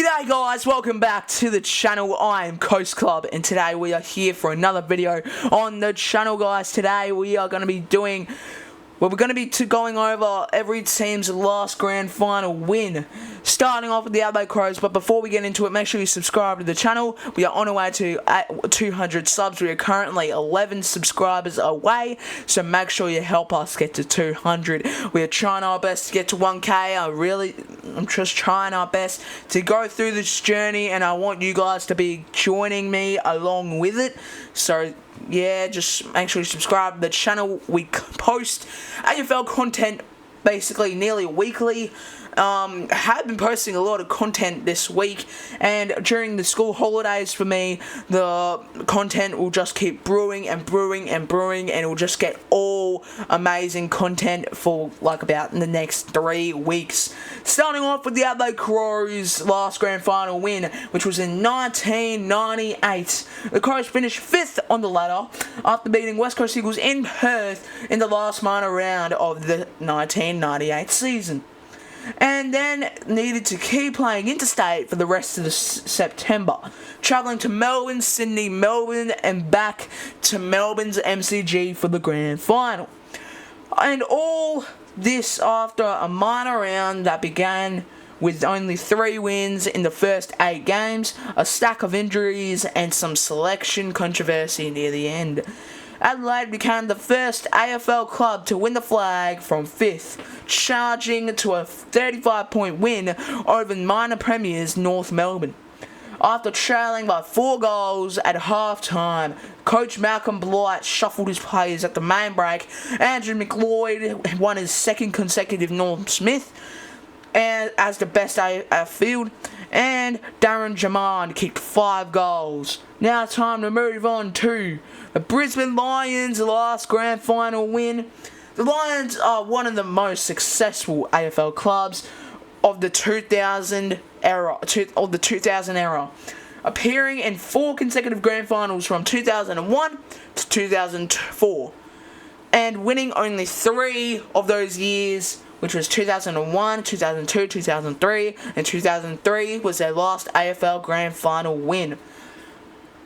G'day guys, welcome back to the channel. I am Coast Club and today we are here for another video on the channel, guys. Today we are going to be doing, we're going to be going over every team's last grand final win, starting off with the Adelaide Crows. But before we get into it, make sure you subscribe to the channel. We are on our way to 200 subs. We are currently 11 subscribers away, so make sure you help us get to 200. We are trying our best to get to 1k. I'm just trying our best to go through this journey, and I want you guys to be joining me along with it. So yeah, just make sure you subscribe to the channel. We post AFL content basically nearly weekly. I have been posting a lot of content this week, and during the school holidays for me, the content will just keep brewing and brewing and brewing, and it will just get all amazing content for like about the next 3 weeks. Starting off with the Adelaide Crows' last grand final win, which was in 1998. The Crows finished 5th on the ladder after beating West Coast Eagles in Perth in the last minor round of the 1998 season, and then needed to keep playing interstate for the rest of the September, travelling to Melbourne, Sydney, Melbourne, and back to Melbourne's MCG for the grand final. And all this after a minor round that began with only 3 wins in the first 8 games, a stack of injuries, and some selection controversy near the end. Adelaide became the first AFL club to win the flag from 5th, charging to a 35-point win over minor premiers North Melbourne. After trailing by 4 goals at half-time, Coach Malcolm Blight shuffled his players at the main break. Andrew McLeod won his 2nd consecutive Norm Smith as the best field, and Darren Jamand kicked 5 goals. Now time to move on to the Brisbane Lions' last grand final win. The Lions are one of the most successful AFL clubs of the 2000 era, appearing in 4 consecutive grand finals from 2001 to 2004, and winning only 3 of those years, which was 2001, 2002, 2003, and 2003 was their last AFL grand final win.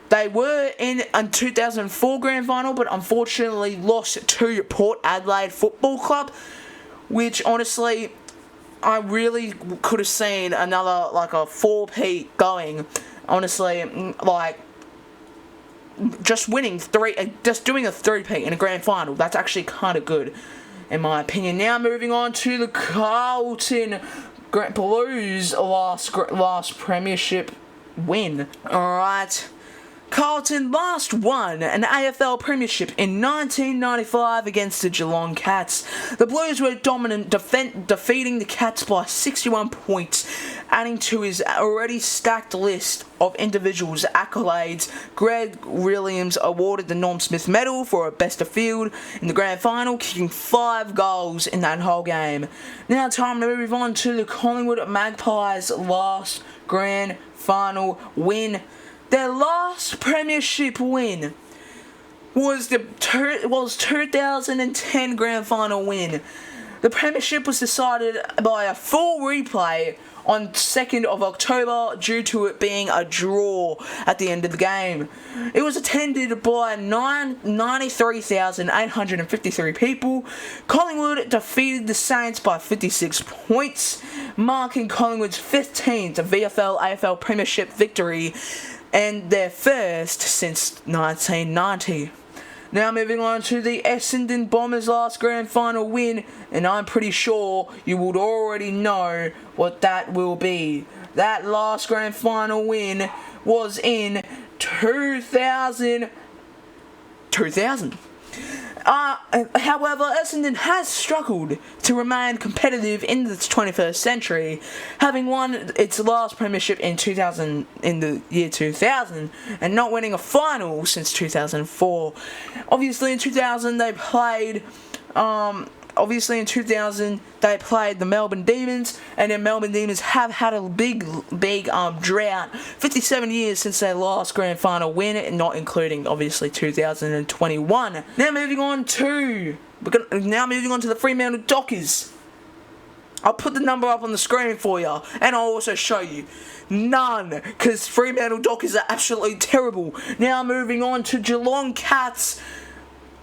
They were in a 2004 grand final, but unfortunately lost to Port Adelaide Football Club, which honestly, I really could have seen another, like a 4-peat going. Honestly, like, just winning just doing a 3-peat in a grand final, that's actually kind of good, in my opinion. Now moving on to the Carlton Blues' last premiership win. Alright. Carlton last won an AFL premiership in 1995 against the Geelong Cats. The Blues were dominant, defeating the Cats by 61 points, adding to his already stacked list of individuals' accolades. Greg Williams awarded the Norm Smith Medal for a best of field in the grand final, kicking 5 goals in that whole game. Now time to move on to the Collingwood Magpies' last grand final win. Their last premiership win was 2010 grand final win. The premiership was decided by a full replay on 2nd of October due to it being a draw at the end of the game. It was attended by 93,853 people. Collingwood defeated the Saints by 56 points, marking Collingwood's 15th VFL AFL premiership victory and their first since 1990. Now moving on to the Essendon Bombers' last grand final win, and I'm pretty sure you would already know what that will be. That last grand final win was in 2000. However, Essendon has struggled to remain competitive in the 21st century, having won its last premiership in the year 2000, and not winning a final since 2004. Obviously, in 2000 they played the Melbourne Demons, and the Melbourne Demons have had a big drought. 57 years since their last grand final win, not including obviously 2021. Now moving on to the Fremantle Dockers. I'll put the number up on the screen for you, and I'll also show you. None, because Fremantle Dockers are absolutely terrible. Now moving on to Geelong Cats,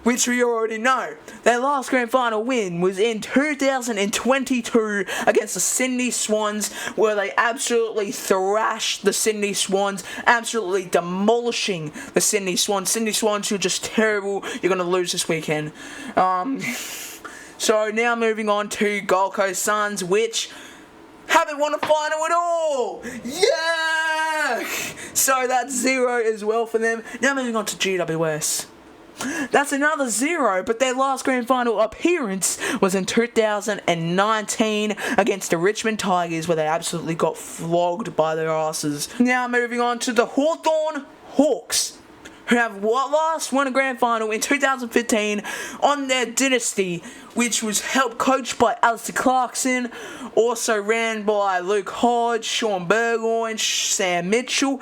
which we already know. Their last grand final win was in 2022 against the Sydney Swans, where they absolutely thrashed the Sydney Swans, absolutely demolishing the Sydney Swans. Sydney Swans, you're just terrible. You're going to lose this weekend. So now moving on to Gold Coast Suns, which haven't won a final at all. Yeah! So that's 0 as well for them. Now moving on to GWS. That's another 0, but their last grand final appearance was in 2019 against the Richmond Tigers, where they absolutely got flogged by their asses. Now moving on to the Hawthorn Hawks, who have last won a grand final in 2015 on their dynasty, which was helped coached by Alistair Clarkson, also ran by Luke Hodge, Sean Burgoyne, Sam Mitchell,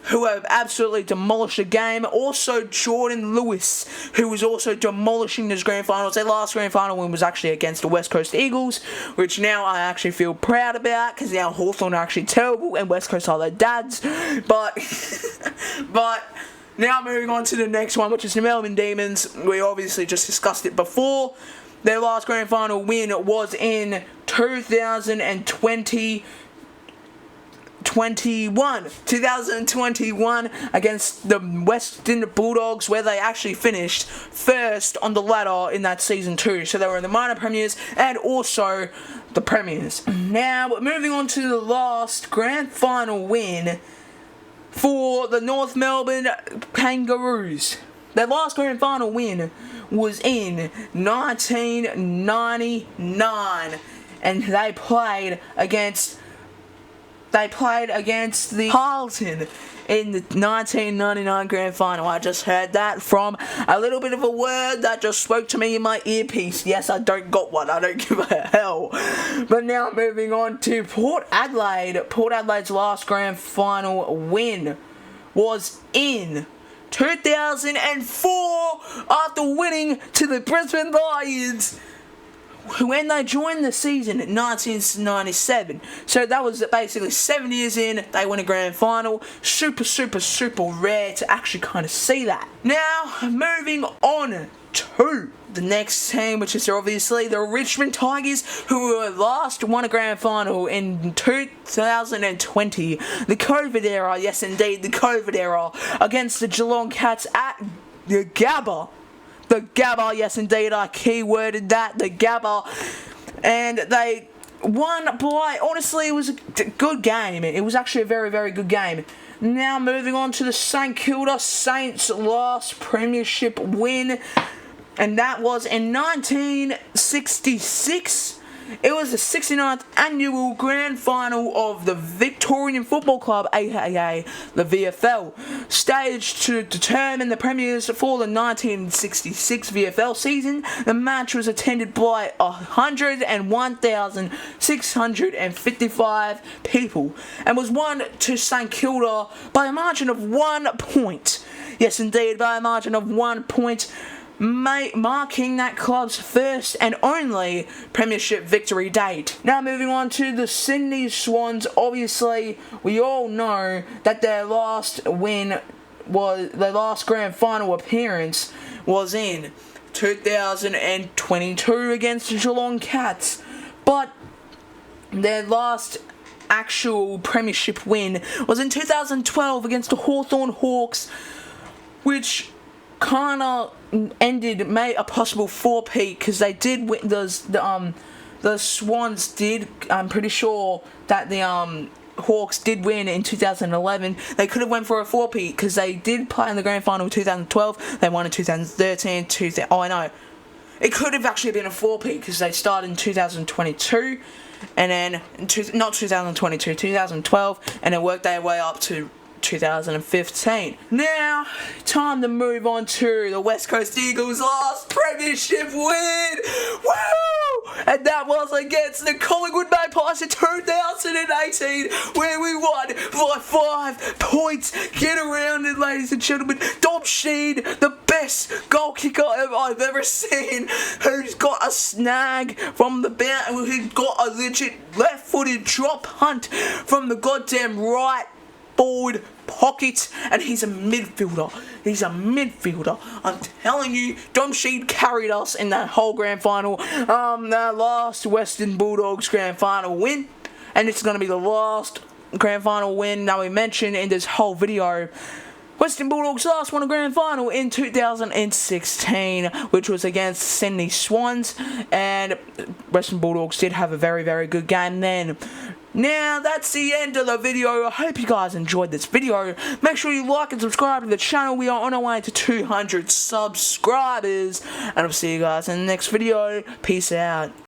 who have absolutely demolished the game. Also Jordan Lewis, who was also demolishing this grand finals. Their last grand final win was actually against the West Coast Eagles, which now I actually feel proud about, because now Hawthorn are actually terrible and West Coast are their dads. But now moving on to the next one, which is the Melbourne Demons. We obviously just discussed it before. Their last grand final win was in 2021 against the Western Bulldogs, where they actually finished first on the ladder in that season too. So they were in the minor premiers and also the premiers. Now moving on to the last grand final win for the North Melbourne Kangaroos. Their last grand final win was in 1999, and they played against the Carlton in the 1999 grand final. I just heard that from a little bit of a word that just spoke to me in my earpiece. Yes, I don't got one. I don't give a hell. But now moving on to Port Adelaide. Port Adelaide's last grand final win was in 2004 after winning to the Brisbane Lions when they joined the season in 1997. So that was basically 7 years in, they win a grand final. Super rare to actually kind of see that. Now, moving on to the next team, which is obviously the Richmond Tigers, who were last won a grand final in 2020. The COVID era, yes indeed, the COVID era, against the Geelong Cats at the Gabba. The Gabba, yes indeed, I keyworded that, the Gabba. And they won by, honestly, it was a good game. It was actually a very good game. Now moving on to the St Kilda Saints' last premiership win, and that was in 1966. It was the 69th annual grand final of the Victorian Football Club, aka the VFL, staged to determine the premiers for the 1966 VFL season. The match was attended by 101,655 people and was won to St Kilda by a margin of 1 point. Yes, indeed, by a margin of 1 point. Marking that club's first and only premiership victory date. Now moving on to the Sydney Swans. Obviously, we all know that their last grand final appearance was in 2022 against the Geelong Cats, but their last actual premiership win was in 2012 against the Hawthorn Hawks, which kind of made a possible four-peat, because they did win. The Swans did. I'm pretty sure that the Hawks did win in 2011. They could have went for a four-peat because they did play in the grand final in 2012. They won in 2013. I know. It could have actually been a four-peat because they started in 2022, and then not 2022, 2012, and then worked their way up to 2015. Now, time to move on to the West Coast Eagles' last premiership win. Woo! And that was against the Collingwood Magpies in 2018, where we won by 5 points. Get around it, ladies and gentlemen. Dom Sheen, the best goal kicker I've ever seen, who's got a snag from the bounce, who's got a legit left-footed drop hunt from the goddamn right forward pocket, and he's a midfielder. He's a midfielder. I'm telling you, Dom Sheen carried us in that whole grand final. The last Western Bulldogs grand final win, and it's going to be the last grand final win that we mention in this whole video. Western Bulldogs last won a grand final in 2016, which was against Sydney Swans, and Western Bulldogs did have a very, very good game then. Now, that's the end of the video. I hope you guys enjoyed this video. Make sure you like and subscribe to the channel. We are on our way to 200 subscribers, and I'll see you guys in the next video. Peace out.